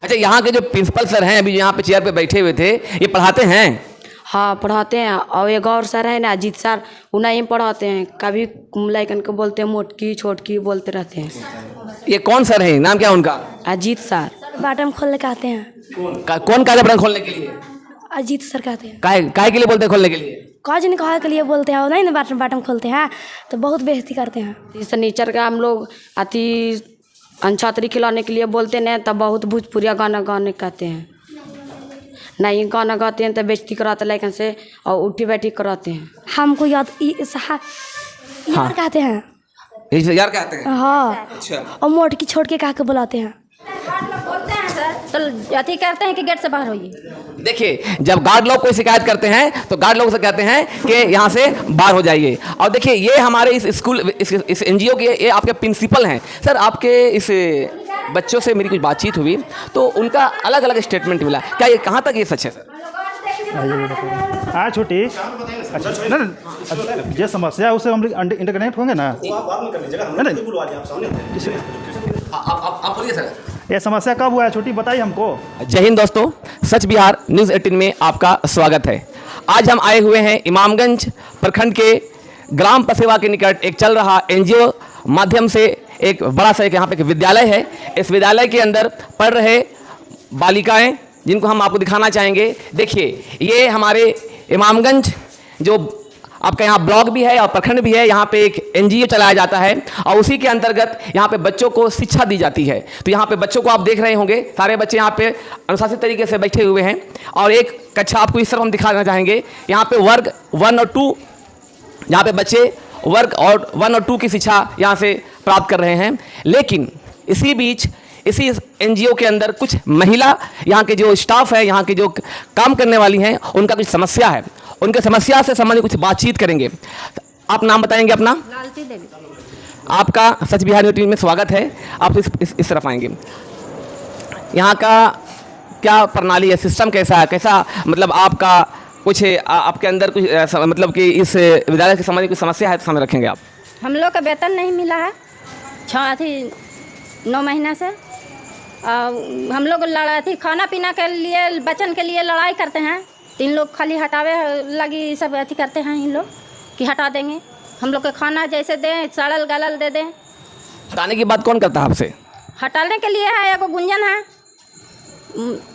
अच्छा, यहाँ के जो प्रिंसिपल सर हैं अभी यहाँ पे चेयर पे बैठे हुए थे, ये पढ़ाते हैं? हाँ पढ़ाते हैं। और एक और सर है ना अजीत सर, उन्हें ही पढ़ाते हैं। कभी लड़कन को बोलते हैं मोटकी छोटकी बोलते रहते हैं। ये कौन सर है, नाम क्या है उनका? अजीत सर। बटन खोलने के आते हैं। कौन कागज बटन खोलने के लिए? अजीत सर कहते हैं। काय के लिए बोलते हैं खोलने के लिए? काज नहीं कहा के लिए बोलते हैं, और नहीं ना बटन खोलते हैं तो बहुत बेइज्जती करते हैं। शनिचर का हम लोग अति अंछातरी खिलाने के लिए बोलते हैं, तब बहुत भोजपुरिया गाना गाने कहते हैं। नहीं गाना गाते हैं तो बेइज्जती कराते लेकिन से, और उठी बैठी कराते हैं। हमको याद यार कहते हैं। यार कहते हैं? हाँ। अच्छा। और मोटकी छोट के कहा के बुलाते हैं। बोलते हैं सर तो अति कहते हैं कि गेट से बाहर होइए। देखिए, जब गार्ड लोग कोई शिकायत करते हैं तो गार्ड लोग से कहते हैं कि यहाँ से बाहर हो जाइए। और देखिए, ये हमारे इस स्कूल इस एनजीओ के ये आपके प्रिंसिपल हैं। सर, आपके इस बच्चों से मेरी कुछ बातचीत हुई तो उनका अलग अलग स्टेटमेंट मिला, क्या ये कहाँ तक ये सच है सर? हाँ छोटी, अच्छा ना जो समस्या है उससे हम इंटरकनेक्ट होंगे ना। आप बोलिए सर। ये समस्या कब हुआ है छोटी, बताइए हमको। जय हिंद दोस्तों, सच बिहार न्यूज़ 18 में आपका स्वागत है। आज हम आए हुए हैं इमामगंज प्रखंड के ग्राम पसेवा के निकट एक चल रहा एनजीओ माध्यम से एक बड़ा सा यहाँ पे एक विद्यालय है। इस विद्यालय के अंदर पढ़ रहे बालिकाएं जिनको हम आपको दिखाना चाहेंगे। देखिए, ये हमारे इमामगंज जो आपका यहाँ ब्लॉक भी है और प्रखंड भी है, यहाँ पे एक एनजीओ चलाया जाता है और उसी के अंतर्गत यहाँ पे बच्चों को शिक्षा दी जाती है। तो यहाँ पे बच्चों को आप देख रहे होंगे, सारे बच्चे यहाँ पे अनुशासित तरीके से बैठे हुए हैं। और एक कक्षा आपको इस तरफ हम दिखाना चाहेंगे। यहाँ पे वर्ग 1 और 2, यहाँ पे बच्चे वर्ग और 1 और 2 की शिक्षा यहाँ से प्राप्त कर रहे हैं। लेकिन इसी बीच इसी एनजीओ के अंदर कुछ महिला यहाँ के जो स्टाफ है, यहाँ के जो काम करने वाली हैं, उनका कुछ समस्या है। उनके समस्या से संबंधित कुछ बातचीत करेंगे। आप नाम बताएंगे अपना? लालती देवी। आपका सच बिहार न्यूज़ टीवी में स्वागत है। आप इस तरफ आएंगे। यहाँ का क्या प्रणाली है, सिस्टम कैसा है, कैसा मतलब आपका कुछ आपके अंदर कुछ मतलब कि इस विद्यालय के संबंधित कुछ समस्या है तो सामने रखेंगे आप? हम लोग का वेतन नहीं मिला है 9 महीना से। हम लोग लड़ा थी खाना पीना के लिए, बचन के लिए लड़ाई करते हैं। 3 लोग खाली हटावे लगी सब अथी करते हैं इन लोग कि हटा देंगे। हम लोग के खाना जैसे दें, सड़ल गलल दे दें। हटाने की बात कौन करता है आपसे? हटाने के लिए है एगो गुंजन है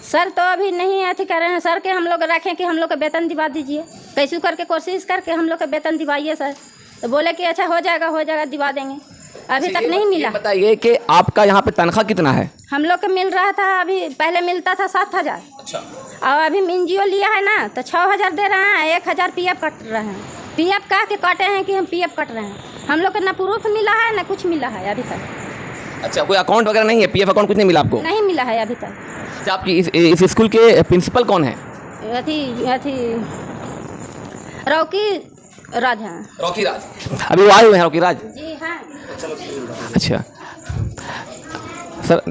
सर, तो अभी नहीं अथी कर रहे हैं सर के हम लोग रखें कि हम लोग का वेतन दिवा दीजिए। कैसे करके कोशिश करके हम लोग का वेतन दिवाइए सर। तो बोले कि अच्छा हो जाएगा दिवा देंगे। अभी तक नहीं मिला। बताइए कि आपका यहाँ पे तनख्वाह कितना है? हम लोग को मिल रहा था, अभी पहले मिलता था 7,000। अच्छा। और अभी एनजीओ लिया है ना तो 6,000 दे रहे हैं, 1,000 पीएफ कट रहे हैं। पीएफ कह के काटे हैं कि हम पीएफ कट रहे हैं। हम लोग को ना प्रूफ मिला है ना कुछ मिला है अभी तक। अच्छा, कोई अकाउंट वगैरह नहीं है? पीएफ अकाउंट कुछ नहीं मिला आपको? नहीं मिला है अभी तक। अच्छा, आपकी इस स्कूल के प्रिंसिपल कौन है? अथी रॉकी राज हैं। रॉकी राज। अभी वो आए हुए हैं रॉकी राज? जी हाँ। अच्छा सर,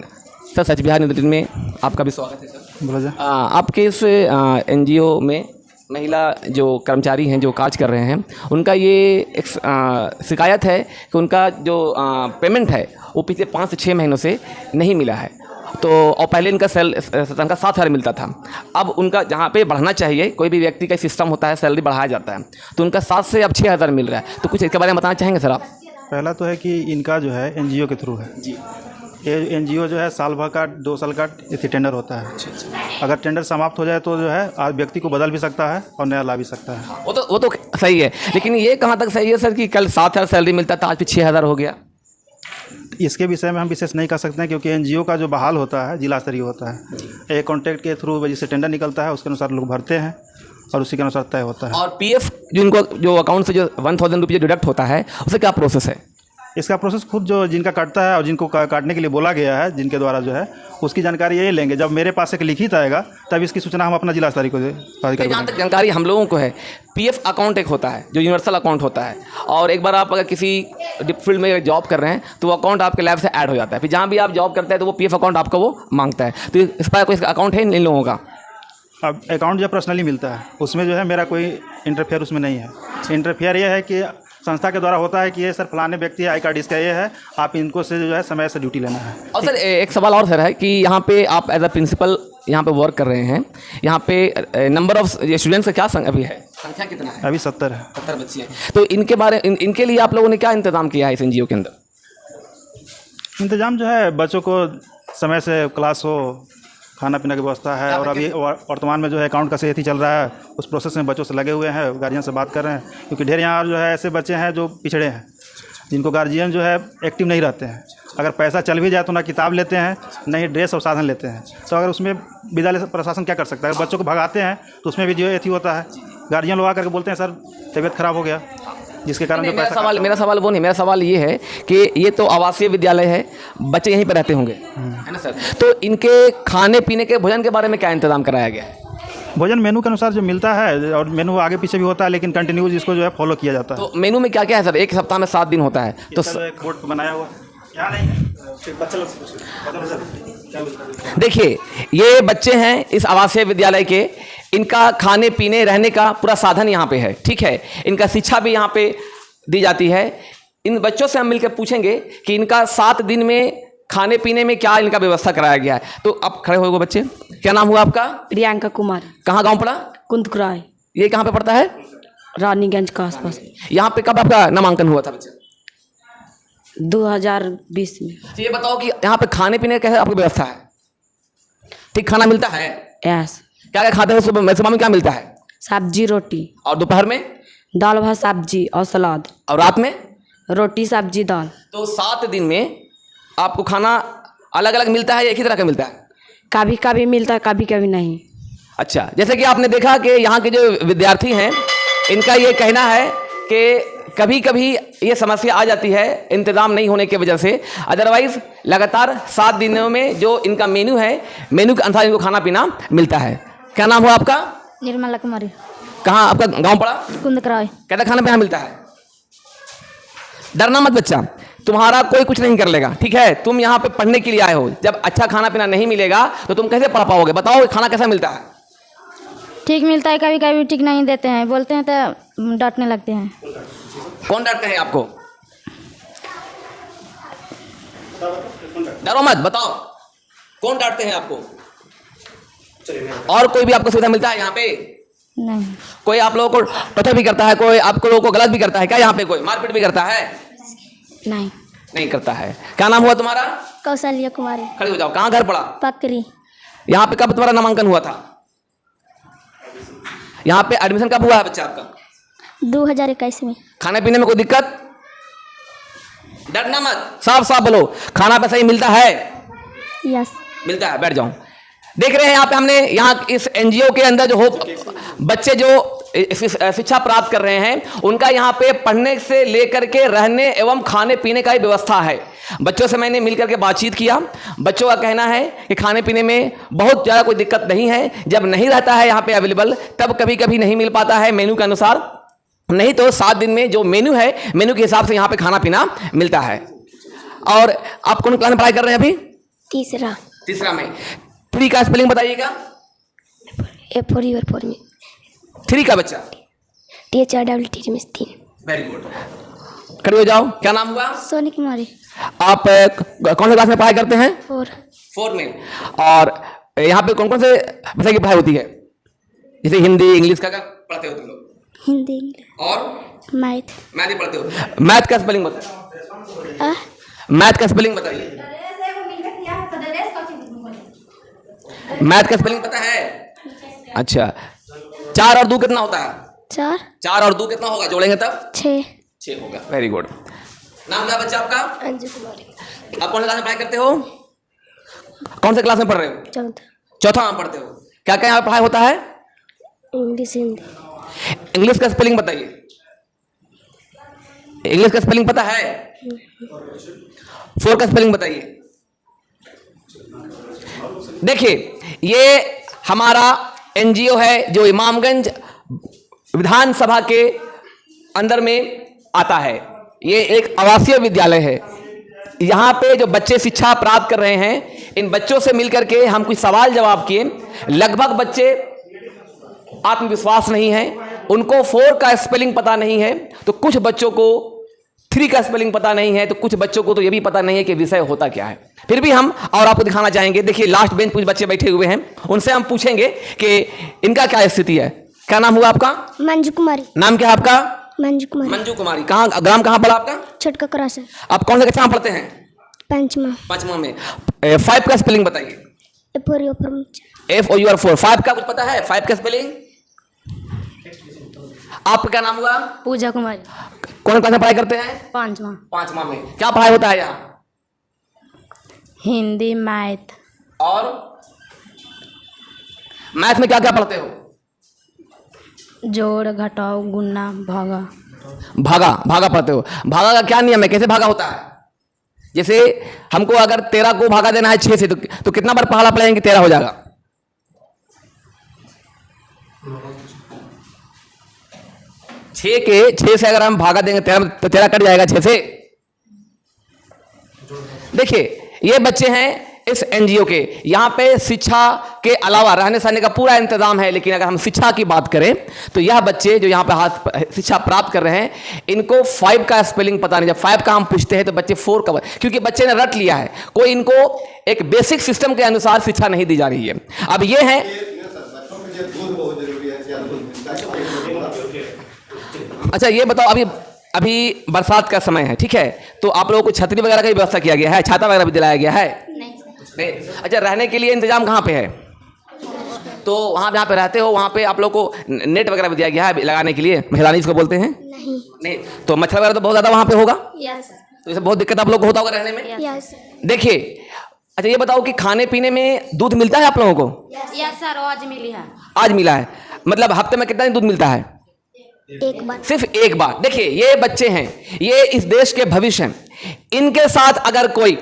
सच बिहार न्यूज़ 18 में आपका भी स्वागत है सर। बोला जा। आपके इस एनजीओ में महिला जो कर्मचारी हैं जो काज कर रहे हैं, उनका ये एक शिकायत है कि उनका जो पेमेंट है वो पिछले 5 से 6 महीनों से नहीं मिला है। तो और पहले इनका तनख्वाह 7,000 मिलता था। अब उनका जहाँ पे बढ़ना चाहिए, कोई भी व्यक्ति का सिस्टम होता है, सैलरी बढ़ाया जाता है, तो उनका 7 से अब 6,000 मिल रहा है। तो कुछ इसके बारे में बताना चाहेंगे सर आप? पहला तो है कि इनका जो है एनजीओ के थ्रू है जी। ये एनजीओ जो है साल भर का 2 साल का टेंडर होता है। अगर टेंडर समाप्त हो जाए तो जो है आज व्यक्ति को बदल भी सकता है और नया ला भी सकता है। वो तो सही है, लेकिन ये कहाँ तक सही है सर कि कल 7,000 सैलरी मिलता था, आज फिर 6,000 हो गया? इसके विषय में हम विशेष नहीं कर सकते हैं क्योंकि एनजीओ का जो बहाल होता है जिला स्तरीय होता है। एक कॉन्ट्रैक्ट के थ्रू जिससे टेंडर निकलता है उसके अनुसार लोग भरते हैं और उसी के अनुसार तय होता है। और पीएफ जिनको जो अकाउंट से जो 1,000 रुपये डिडक्ट होता है, उससे क्या प्रोसेस है? इसका प्रोसेस खुद जो जिनका काटता है और जिनको काटने के लिए बोला गया है जिनके द्वारा जो है उसकी जानकारी यही लेंगे। जब मेरे पास एक लिखित आएगा तब इसकी सूचना हम अपना जिला स्तरीय को जहाँ तक जानकारी हम लोगों को है, पीएफ अकाउंट एक होता है जो यूनिवर्सल अकाउंट होता है, और एक बार आप अगर किसी फील्ड में जॉब कर रहे हैं तो वो अकाउंट आपके लैब से ऐड हो जाता है। फिर जहाँ भी आप जॉब करते हैं तो वो पीएफ अकाउंट आपका वो मांगता है। तो इस पर कोई अकाउंट है इन लोगों का? अब अकाउंट जो पर्सनली मिलता है उसमें जो है मेरा कोई इंटरफेयर उसमें नहीं है। इंटरफेयर यह है कि संस्था के द्वारा होता है कि ये सर फलाने व्यक्ति आई कार्ड इसका ये है, आप इनको से जो है समय से ड्यूटी लेना है। और सर एक सवाल और सर है कि यहाँ पे आप एज अ प्रिंसिपल यहाँ पे वर्क कर रहे हैं, यहाँ पे नंबर ऑफ स्टूडेंट्स का क्या अभी है, संख्या कितना है? अभी 70 है। 70 बच्चे हैं। तो इनके लिए आप लोगों ने क्या इंतजाम किया है इस एनजीओ के अंदर? इंतजाम जो है बच्चों को समय से क्लास हो, खाना पीना की व्यवस्था है, और अभी वर्तमान में जो है अकाउंट का सही चल रहा है, उस प्रोसेस में बच्चों से लगे हुए हैं, गार्जियन से बात कर रहे हैं, क्योंकि ढेर यहाँ जो है ऐसे बच्चे हैं जो पिछड़े हैं, जिनको गार्जियन जो है एक्टिव नहीं रहते हैं। अगर पैसा चल भी जाए तो ना किताब लेते हैं, ना ही ड्रेस और साधन लेते हैं। तो अगर उसमें विद्यालय प्रशासन क्या कर सकता है? अगर बच्चों को भगाते हैं तो उसमें भी जो एथी होता है, गार्जियन लोग आकर के बोलते हैं सर तबीयत खराब हो गया, जिसके कारण जो मेरा सवाल वो नहीं, मेरा सवाल ये है कि ये तो आवासीय विद्यालय है, बच्चे यहीं पर रहते होंगे, है ना सर? तो इनके खाने पीने के भोजन के बारे में क्या इंतजाम कराया गया है? भोजन मेनू के अनुसार जो मिलता है, और मेनू आगे पीछे भी होता है, लेकिन कंटिन्यूज इसको जो है फॉलो किया जाता है। तो मेनू में क्या क्या है सर? एक सप्ताह में 7 दिन होता है, तो एक बोर्ड बनाया हुआ यहाँ नहीं, बच्चा लोग देखिए ये बच्चे हैं इस आवासीय विद्यालय के, इनका खाने पीने रहने का पूरा साधन यहाँ पे है, ठीक है? इनका शिक्षा भी यहाँ पे दी जाती है। इन बच्चों से हम मिलकर पूछेंगे कि इनका 7 दिन में खाने पीने में क्या इनका व्यवस्था कराया गया है। तो अब खड़े हो गए बच्चे, क्या नाम हुआ आपका? प्रियंका कुमार। कहाँ गाँव पड़ा? कुंदकुराय। ये कहाँ पे पड़ता है? रानीगंज के आसपास। यहाँ पे कब आपका नामांकन हुआ था बच्चे? 2020 में। तो ये बताओ कि यहाँ पे खाने पीने का कैसे आपकी व्यवस्था है? ठीक खाना मिलता है? यस। क्या क्या खाते हैं? सुबह में क्या मिलता है? सब्जी रोटी। और दोपहर में? दाल भात सब्जी और सलाद। और रात में? रोटी सब्जी दाल। तो 7 दिन में आपको खाना अलग अलग मिलता है या एक ही तरह का मिलता है? कभी कभी मिलता है, कभी कभी नहीं। अच्छा, जैसे कि आपने देखा कि यहाँ के जो विद्यार्थी हैं, इनका ये कहना है कि कभी कभी ये समस्या आ जाती है इंतज़ाम नहीं होने की वजह से, अदरवाइज लगातार 7 दिनों में जो इनका मेन्यू है, मेन्यू के अनुसार इनको खाना पीना मिलता है। क्या नाम हुआ आपका? निर्मला कुमारी। कहाँ आपका गांव पड़ा? कुंदकुराय। कैसा खाना पीना मिलता है? डरना मत बच्चा, तुम्हारा कोई कुछ नहीं कर लेगा, ठीक है? तुम यहाँ पे पढ़ने के लिए आए हो, जब अच्छा खाना पीना नहीं मिलेगा तो तुम कैसे पढ़ पाओगे? बताओ खाना कैसा मिलता है? ठीक मिलता है, कभी कभी ठीक नहीं देते हैं, बोलते हैं तो डांटने लगते हैं। कौन डांटते हैं आपको? डरो मत, बताओ कौन डांटते हैं आपको? और कोई भी आपको सुविधा मिलता है यहाँ पे? नहीं। कोई आप लोगों को टोचा भी करता है, कोई आप लोगों को गलत भी करता है क्या? यहाँ पे कोई मारपीट भी करता है? नहीं। नहीं करता है। क्या नाम हुआ तुम्हारा? कौशल्या कुमारी। खड़ी हो जाओ। कहाँ घर पड़ा? पकरी। यहाँ पे कब तुम्हारा नामांकन हुआ था? यहाँ पे एडमिशन कब हुआ है बच्चा आपका? 2021 में। खाने पीने में कोई दिक्कत? डरना मत, साफ साफ बोलो, खाना पैसा ही मिलता है? यस। मिलता है। बैठ जाओ। देख रहे हैं यहाँ पे हमने यहाँ इस एनजीओ के अंदर जो हो बच्चे जो शिक्षा प्राप्त कर रहे हैं, उनका यहाँ पे पढ़ने से लेकर के रहने एवं खाने पीने का ही व्यवस्था है। बच्चों से मैंने मिलकर के बातचीत किया, बच्चों का कहना है कि खाने पीने में बहुत ज़्यादा कोई दिक्कत नहीं है। जब नहीं रहता है यहाँ पे अवेलेबल, तब कभी कभी नहीं मिल पाता है मेन्यू के अनुसार, नहीं तो 7 दिन में जो मेन्यू है, मेन्यू के हिसाब से यहाँ पे खाना पीना मिलता है। और आप कौन क्लास में पढ़ाई कर रहे हैं अभी? तीसरा में। 3 का स्पेलिंग बताइएगा। A4 में 3 का बच्चा? THRWT में 3। Very good. खड़े हो जाओ। क्या नाम हुआ? सोनी कुमारी। आप कौन से क्लास में पढ़ाई करते हैं? 4 में। और यहाँ पे कौन कौन से विषय की पढ़ाई होती है? जैसे हिंदी, इंग्लिश का पढ़ते हो तुम लोग? हिंदी, इंग्लिश और मैथ ही पढ़ते हो। मैथ का स्पेलिंग बताइए। मैथ का स्पेलिंग बताइए। मैथ का स्पेलिंग पता है? अच्छा। 4 और 2 कितना होता है? 4 और 2 कितना होगा? जोड़ेंगे तब 6 होगा। Very good. नाम क्या बच्चा आपका? अंजू कुमारी। आप कौन से क्लास में पढ़ाई करते हो? कौन से क्लास में पढ़ रहे हो? चौथा में पढ़ते हो। क्या क्या यहाँ पढ़ाई होता है? इंग्लिश, हिंदी। इंग्लिश का स्पेलिंग बताइए। इंग्लिश का स्पेलिंग पता है? 4 का स्पेलिंग बताइए। देखिए, ये हमारा एनजीओ है जो इमामगंज विधानसभा के अंदर में आता है। ये एक आवासीय विद्यालय है। यहाँ पे जो बच्चे शिक्षा प्राप्त कर रहे हैं, इन बच्चों से मिलकर के हम कुछ सवाल जवाब किए। लगभग बच्चे आत्मविश्वास नहीं है, उनको 4 का स्पेलिंग पता नहीं है, तो कुछ बच्चों को 3 का स्पेलिंग पता नहीं है, तो कुछ बच्चों को तो ये भी पता नहीं है कि विषय होता क्या है। फिर भी हम और आपको दिखाना चाहेंगे। देखिए लास्ट बेंच कुछ बच्चे बैठे हुए हैं, उनसे हम पूछेंगे कि इनका क्या स्थिति है। क्या नाम हुआ आपका? मंजू कुमारी। नाम क्या है आपका? मंजू कुमारी। मंजू कुमारी। कहाँ, ग्राम कहाँ पड़ा आपका? छोटका क्रॉस है। आप कौन सा कक्षा में पढ़ते हैं? पंचमा। 5वां में। 5 का स्पेलिंग बताइए। FOUR4। 5 का कुछ पता है? 5 का स्पेलिंग? आपका क्या नाम हुआ? पूजा कुमारी। कौन क्लास में पढ़ाई करते हैं? 5वां। 5वां में। क्या पढ़ाई होता है यहाँ? हिंदी, मैथ। और मैथ में क्या क्या पढ़ते हो? जोड़, घटाव, गुणा, भागा। भागा पढ़ते हो। भागा का क्या नियम है? कैसे भागा होता है? जैसे हमको अगर 13 को भागा देना है 6 से, तो कितना बार पहाड़ा पढ़ेंगे 13 हो जाएगा? 6 से अगर हम भागा देंगे 13 तो 13 कट जाएगा 6 से। देखिए ये बच्चे हैं इस एनजीओ के। यहाँ पे शिक्षा के अलावा रहने सहने का पूरा इंतजाम है, लेकिन अगर हम शिक्षा की बात करें तो यह बच्चे जो यहाँ पे शिक्षा प्राप्त कर रहे हैं, इनको 5 का स्पेलिंग पता नहीं। जब 5 का हम पूछते हैं तो बच्चे 4 का, क्योंकि बच्चे ने रट लिया है, कोई इनको एक बेसिक सिस्टम के अनुसार शिक्षा नहीं दी जा रही है। अब ये है, अच्छा ये बताओ, अभी बरसात का समय है, ठीक है, तो आप लोगों को छतरी वगैरह की व्यवस्था किया गया है? छाता वगैरह भी दिलाया गया है? नहीं। अच्छा, रहने के लिए इंतजाम कहाँ पे है? तो वहाँ जहाँ पे रहते हो वहाँ पे आप लोग को नेट वगैरह भी दिया गया है लगाने के लिए? महिलानी इसको बोलते हैं? नहीं। तो मच्छर वगैरह तो बहुत ज़्यादा वहाँ पे होगा? यस। तो इससे बहुत दिक्कत आप लोग को होता होगा रहने में? यस। देखिए, अच्छा ये बताओ कि खाने पीने में दूध मिलता है आप लोगों को? यस सर, आज मिली है। आज मिला है? मतलब हफ्ते में कितना दिन दूध मिलता है? एक बार। सिर्फ एक बार। देखिए ये बच्चे हैं, ये इस देश के भविष्य हैं। इनके साथ अगर कोई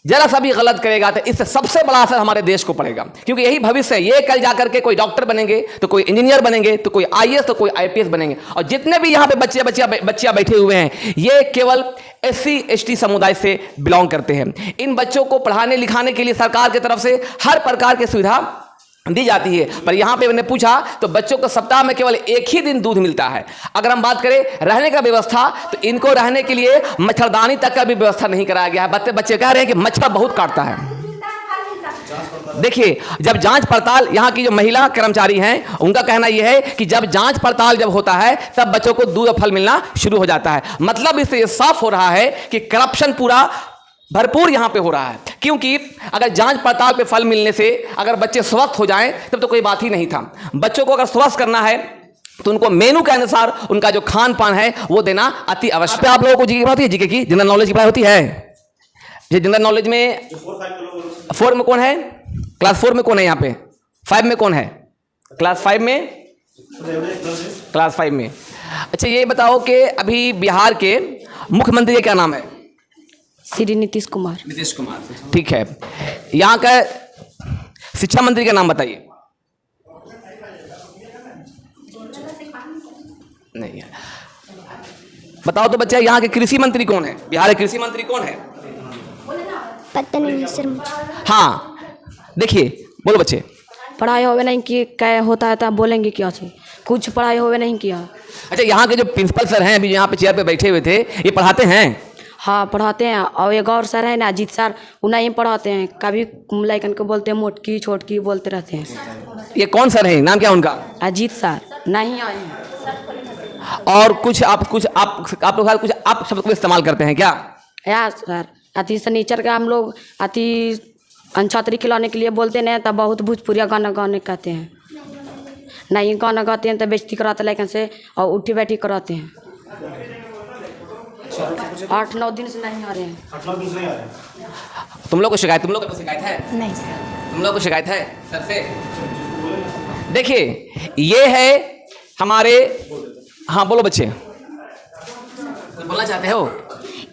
जरा सा भी गलत करेगा तो इससे सबसे बड़ा असर हमारे देश को पड़ेगा, क्योंकि यही भविष्य है। ये कल जाकर के कोई डॉक्टर बनेंगे, तो कोई इंजीनियर बनेंगे, तो कोई IAS, तो कोई IPS बनेंगे। और जितने भी यहाँ पे बच्चियां बैठे हुए हैं, ये केवल SC ST समुदाय से बिलोंग करते हैं। इन बच्चों को पढ़ाने लिखाने के लिए सरकार की तरफ से हर प्रकार की सुविधा दी जाती है, पर यहाँ पे मैंने पूछा तो बच्चों को सप्ताह में केवल 1 ही दिन दूध मिलता है। अगर हम बात करें रहने का व्यवस्था, तो इनको रहने के लिए मच्छरदानी तक का भी व्यवस्था नहीं कराया गया है। बच्चे कह रहे हैं कि मच्छर बहुत काटता है। देखिए, जब जांच पड़ताल, यहाँ की जो महिला कर्मचारी हैं उनका कहना यह है कि जब जांच पड़ताल जब होता है तब बच्चों को दूध और फल मिलना शुरू हो जाता है। मतलब इससे ये साफ हो रहा है कि करप्शन पूरा भरपूर यहाँ पे हो रहा है, क्योंकि अगर जांच पड़ताल पे फल मिलने से अगर बच्चे स्वस्थ हो जाएं तब तो कोई बात ही नहीं था। बच्चों को अगर स्वस्थ करना है तो उनको मेनू के अनुसार उनका जो खान पान है वो देना अति आवश्यक है। आप लोगों को जीके की बात होती है, जीके की जनरल नॉलेज की पढ़ाई होती है। ये जनरल नॉलेज में 4 में कौन है? क्लास 4 में कौन है? यहाँ पे 5 में कौन है? क्लास 5 में? क्लास 5 में। अच्छा ये बताओ कि अभी बिहार के मुख्यमंत्री का क्या नाम है? श्री नीतीश कुमार। नीतीश कुमार, ठीक है। यहाँ का शिक्षा मंत्री का नाम बताइए। नहीं है। बताओ तो बच्चा, यहाँ के कृषि मंत्री कौन है? बिहार के कृषि मंत्री कौन है? पता नहीं सर मुझे। हाँ देखिए, बोलो बच्चे। पढ़ाई होवे नहीं कि क्या होता है तब बोलेंगे क्या चीज, कुछ पढ़ाई होवे नहीं किया। अच्छा, यहाँ के जो प्रिंसिपल सर हैं अभी यहाँ पे चेयर पे बैठे हुए थे, ये पढ़ाते हैं? हाँ पढ़ाते हैं। और एक और सर है ना, अजीत सर, उन्हें ही पढ़ाते हैं। कभी लड़कन को बोलते हैं मोटकी छोटकी बोलते रहते हैं। ये कौन सर है? नाम क्या उनका? अजीत सर। नहीं आए हैं। और कुछ आप लोग कुछ आप शब्द को इस्तेमाल करते हैं क्या? या सर, अति शनिचर का हम लोग अति अंछातरी खिलाने के लिए बोलते नहीं, तब बहुत भोजपुरिया गाना गाने कहते हैं। नहीं गाना गाते हैं तो बेइज्जती कराते लड़कन से और उठी बैठी कराते हैं। 8-9 दिन से नहीं आ रहे हैं। 8-9 दिन से नहीं आ रहे हैं। तुम लोग को शिकायत है? नहीं सर। तुम लोग को शिकायत है सर से? देखिए ये है हमारे, हाँ बोलो बच्चे, बोलना चाहते हो?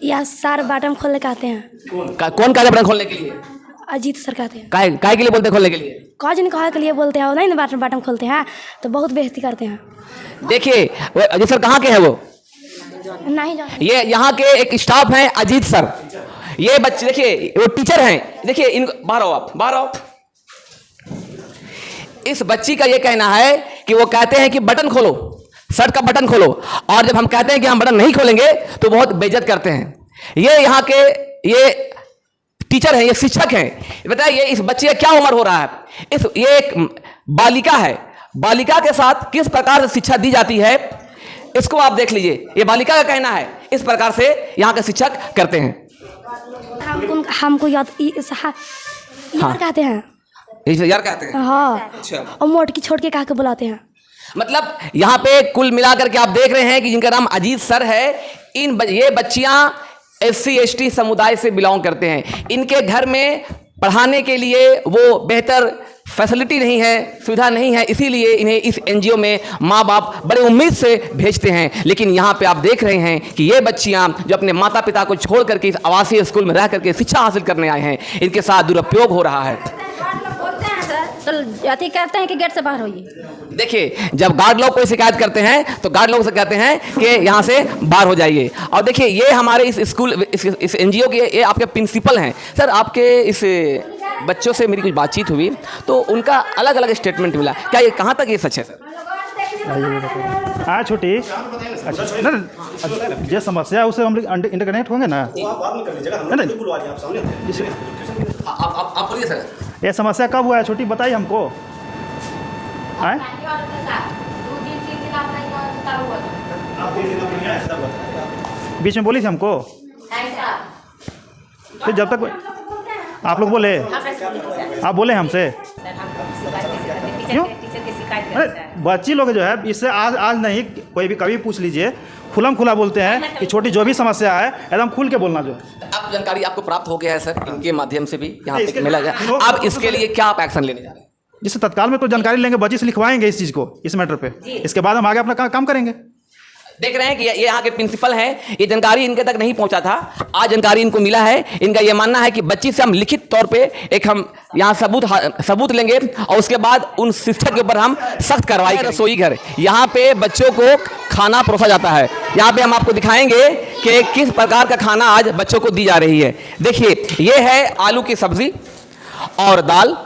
या सर बटन खोलने कहते हैं। कौन कहा बटन खोलने के लिए? अजीत सर कहते हैं। काहे के लिए बोलते हैं खोलने के लिए? काज नहीं कहा के लिए बोलते हैं, नहीं ना बटन खोलते हैं तो बहुत बेइज्जती करते हैं। देखिए अजीत सर कहाँ के हैं? वो नहीं जानते। ये यहाँ के एक स्टाफ हैं अजीत सर। ये बच्चे देखिए, वो टीचर हैं। देखिए इन बाहर आओ, आप बाहर आओ। इस बच्ची का ये कहना है कि वो कहते हैं कि बटन खोलो, शर्ट का बटन खोलो, और जब हम कहते हैं कि हम बटन नहीं खोलेंगे तो बहुत बेइज्जत करते हैं। ये यहाँ के ये टीचर हैं, ये शिक्षक हैं। बताइए इस बच्चे का क्या उम्र हो रहा है? ये एक बालिका है, बालिका के साथ किस प्रकार से शिक्षा दी जाती है इसको आप देख लीजिए। ये बालिका का कहना है, इस प्रकार से यहाँ के शिक्षक करते हैं। हमको यार कहते हैं, यार कहते हैं। हाँ, अच्छा। और मोट की छोड़ के कहा के बुलाते हैं। मतलब यहाँ पे कुल मिलाकर के आप देख रहे हैं कि जिनका नाम अजीत सर है, ये बच्चियां SC ST समुदाय से बिलोंग करते हैं। इनके घर में पढ़ाने के लिए वो बेहतर फैसिलिटी नहीं है, सुविधा नहीं है, इसीलिए इन्हें इस NGO में माँ बाप बड़े उम्मीद से भेजते हैं। लेकिन यहाँ पे आप देख रहे हैं कि ये बच्चियाँ जो अपने माता पिता को छोड़ करके इस आवासीय स्कूल में रह करके शिक्षा हासिल करने आए हैं, इनके साथ दुरुपयोग हो रहा है। तो अति कहते हैं कि गेट से बाहर होइए। देखिए जब गार्ड लोग कोई शिकायत करते हैं तो गार्ड लोग से कहते हैं कि यहाँ से बाहर हो जाइए। और देखिए ये हमारे इस स्कूल इस NGO के ये आपके प्रिंसिपल हैं। सर आपके इस बच्चों से मेरी कुछ बातचीत हुई तो उनका अलग अलग स्टेटमेंट मिला, क्या ये कहाँ तक ये सच है सर? हाँ छोटी, अच्छा ना जो समस्या है उससे हम इंटरकनेक्ट होंगे ना। आप बोलिए सर। ये समस्या कब हुआ है छोटी, बताइए हमको। आए बीच में बोली थी हमको, फिर जब तक आप लोग बोले, आप बोले हमसे क्यों? अरे बच्ची लोग जो है इससे आज नहीं, कोई भी कभी पूछ लीजिए, खुलम खुला बोलते हैं कि छोटी जो भी समस्या है एकदम खुल के बोलना। जो अब जानकारी आपको प्राप्त हो गया है सर, इनके माध्यम से भी यहाँ पे मिला गया। अब इसके लिए क्या आप एक्शन लेने जा रहे हैं? जिससे तत्काल में तो जानकारी लेंगे, बच्ची से लिखवाएंगे इस चीज़ को, इस मैटर पे। इसके बाद हम आगे अपना काम करेंगे। देख रहे हैं कि ये यहाँ के प्रिंसिपल हैं, ये जानकारी इनके तक नहीं पहुंचा था, आज जानकारी इनको मिला है। इनका ये मानना है कि बच्ची से हम लिखित तौर पे एक हम यहाँ सबूत लेंगे और उसके बाद उन शिक्षक के ऊपर हम सख्त कार्रवाई करेंगे। रसोई घर, यहाँ पे बच्चों को खाना परोसा जाता है। यहाँ पे हम आपको दिखाएंगे कि किस प्रकार का खाना आज बच्चों को दी जा रही है। देखिए ये है आलू की सब्जी और दाल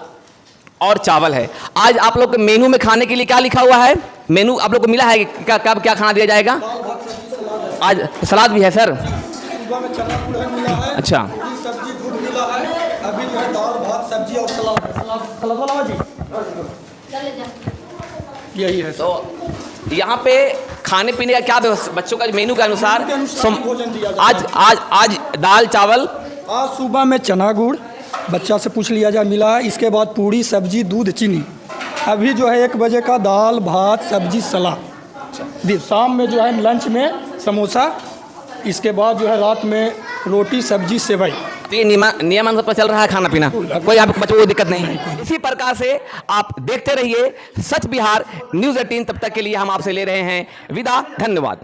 और चावल है। आज आप लोग के मेनू में खाने के लिए क्या लिखा हुआ है? मेनू आप लोग को मिला है कि कब क्या खाना दिया जाएगा? आज सलाद भी है सर। अच्छा, सब्जी दूध मिला है, अभी जो है दाल भात सब्जी और सलाद जी, यही है। तो यहाँ पे खाने पीने का क्या व्यवस्था बच्चों का मेनू के अनुसार? भोजन दिया जाता है। आज दाल चावल, आज सुबह में चना गुड़, बच्चा से पूछ लिया जाए मिला है। इसके बाद पूड़ी सब्जी दूध चीनी। अभी जो है 1 बजे का दाल भात सब्जी सलाद। शाम में जो है लंच में समोसा। इसके बाद जो है रात में रोटी सब्जी सेवई। तो ये नियमानुसार पर चल रहा है खाना पीना, कोई आप बच्चों को दिक्कत नहीं है। इसी प्रकार से आप देखते रहिए सच बिहार न्यूज़ 18। तब तक के लिए हम आपसे ले रहे हैं विदा। धन्यवाद।